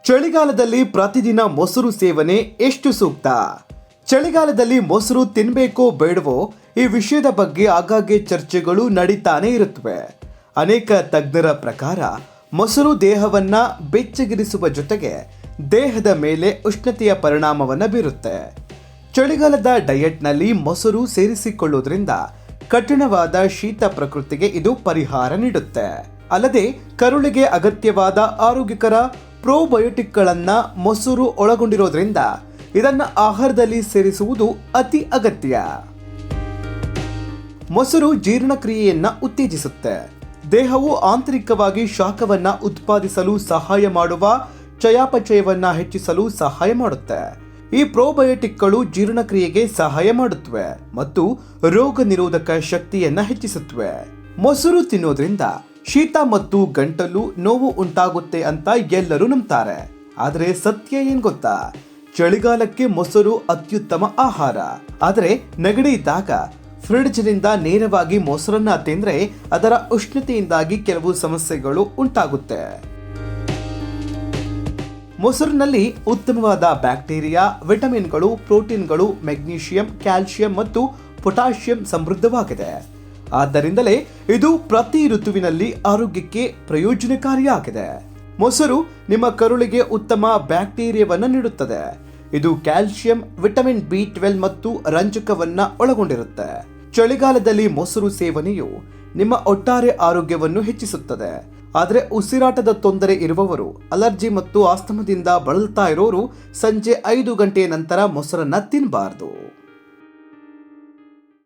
ಚಳಿಗಾಲದಲ್ಲಿ ಪ್ರತಿದಿನ ಮೊಸರು ಸೇವನೆ ಎಷ್ಟು ಸೂಕ್ತ? ಚಳಿಗಾಲದಲ್ಲಿ ಮೊಸರು ತಿನ್ನಬೇಕೋ ಬೇಡವೋ ಈ ವಿಷಯದ ಬಗ್ಗೆ ಆಗಾಗ್ಗೆ ಚರ್ಚೆಗಳು ನಡೀತಾನೆ ಇರುತ್ತವೆ. ಅನೇಕ ತಜ್ಞರ ಪ್ರಕಾರ ಮೊಸರು ದೇಹವನ್ನ ಬೆಚ್ಚಗಿರಿಸುವ ಜೊತೆಗೆ ದೇಹದ ಮೇಲೆ ಉಷ್ಣತೆಯ ಪರಿಣಾಮವನ್ನು ಬೀರುತ್ತೆ. ಚಳಿಗಾಲದ ಡಯಟ್ನಲ್ಲಿ ಮೊಸರು ಸೇರಿಸಿಕೊಳ್ಳುವುದರಿಂದ ಕಠಿಣವಾದ ಶೀತ ಪ್ರಕೃತಿಗೆ ಇದು ಪರಿಹಾರ ನೀಡುತ್ತೆ. ಅಲ್ಲದೆ ಕರುಳಿಗೆ ಅಗತ್ಯವಾದ ಆರೋಗ್ಯಕರ ಪ್ರೋಬಯೋಟಿಕ್ಗಳನ್ನ ಮೊಸರು ಒಳಗೊಂಡಿರೋದ್ರಿಂದ ಇದನ್ನ ಆಹಾರದಲ್ಲಿ ಸೇರಿಸುವುದು ಅತಿ ಅಗತ್ಯ. ಮೊಸರು ಜೀರ್ಣಕ್ರಿಯೆಯನ್ನ ಉತ್ತೇಜಿಸುತ್ತೆ. ದೇಹವು ಆಂತರಿಕವಾಗಿ ಶಾಖವನ್ನ ಉತ್ಪಾದಿಸಲು ಸಹಾಯ ಮಾಡುವ ಚಯಾಪಚಯವನ್ನ ಹೆಚ್ಚಿಸಲು ಸಹಾಯ ಮಾಡುತ್ತೆ. ಈ ಪ್ರೋಬಯೋಟಿಕ್ಗಳು ಜೀರ್ಣಕ್ರಿಯೆಗೆ ಸಹಾಯ ಮಾಡುತ್ತವೆ ಮತ್ತು ರೋಗ ನಿರೋಧಕ ಶಕ್ತಿಯನ್ನ ಹೆಚ್ಚಿಸುತ್ತವೆ. ಮೊಸರು ತಿನ್ನೋದ್ರಿಂದ ಶೀತ ಮತ್ತು ಗಂಟಲು ನೋವು ಉಂಟಾಗುತ್ತೆ ಅಂತ ಎಲ್ಲರೂ ನಂಬ್ತಾರೆ. ಆದರೆ ಸತ್ಯ ಏನ್ ಗೊತ್ತಾ? ಚಳಿಗಾಲಕ್ಕೆ ಮೊಸರು ಅತ್ಯುತ್ತಮ ಆಹಾರ. ಆದರೆ ನೆಗಡಿ ಇದ್ದಾಗ ಫ್ರಿಡ್ಜ್ನಿಂದ ನೇರವಾಗಿ ಮೊಸರನ್ನ ತಿಂದ್ರೆ ಅದರ ಉಷ್ಣತೆಯಿಂದಾಗಿ ಕೆಲವು ಸಮಸ್ಯೆಗಳು ಉಂಟಾಗುತ್ತೆ. ಮೊಸರಿನಲ್ಲಿ ಉತ್ತಮವಾದ ಬ್ಯಾಕ್ಟೀರಿಯಾ, ವಿಟಮಿನ್ಗಳು, ಪ್ರೋಟೀನ್ಗಳು, ಮೆಗ್ನೀಷಿಯಂ, ಕ್ಯಾಲ್ಸಿಯಂ ಮತ್ತು ಪೊಟ್ಯಾಷಿಯಂ ಸಮೃದ್ಧವಾಗಿದೆ. ಆದ್ದರಿಂದಲೇ ಇದು ಪ್ರತಿ ಋತುವಿನಲ್ಲಿ ಆರೋಗ್ಯಕ್ಕೆ ಪ್ರಯೋಜನಕಾರಿಯಾಗಿದೆ. ಮೊಸರು ನಿಮ್ಮ ಕರುಳಿಗೆ ಉತ್ತಮ ಬ್ಯಾಕ್ಟೀರಿಯಾವನ್ನು ನೀಡುತ್ತದೆ. ಇದು ಕ್ಯಾಲ್ಸಿಯಂ, ವಿಟಮಿನ್ B12 ಮತ್ತು ರಂಜಕವನ್ನ ಒಳಗೊಂಡಿರುತ್ತೆ. ಚಳಿಗಾಲದಲ್ಲಿ ಮೊಸರು ಸೇವನೆಯು ನಿಮ್ಮ ಒಟ್ಟಾರೆ ಆರೋಗ್ಯವನ್ನು ಹೆಚ್ಚಿಸುತ್ತದೆ. ಆದರೆ ಉಸಿರಾಟದ ತೊಂದರೆ ಇರುವವರು, ಅಲರ್ಜಿ ಮತ್ತು ಆಸ್ತಮದಿಂದ ಬಳಲ್ತಾ ಇರೋರು ಸಂಜೆ 5 ಗಂಟೆಯ ನಂತರ ಮೊಸರನ್ನ ತಿನ್ನಬಾರದು.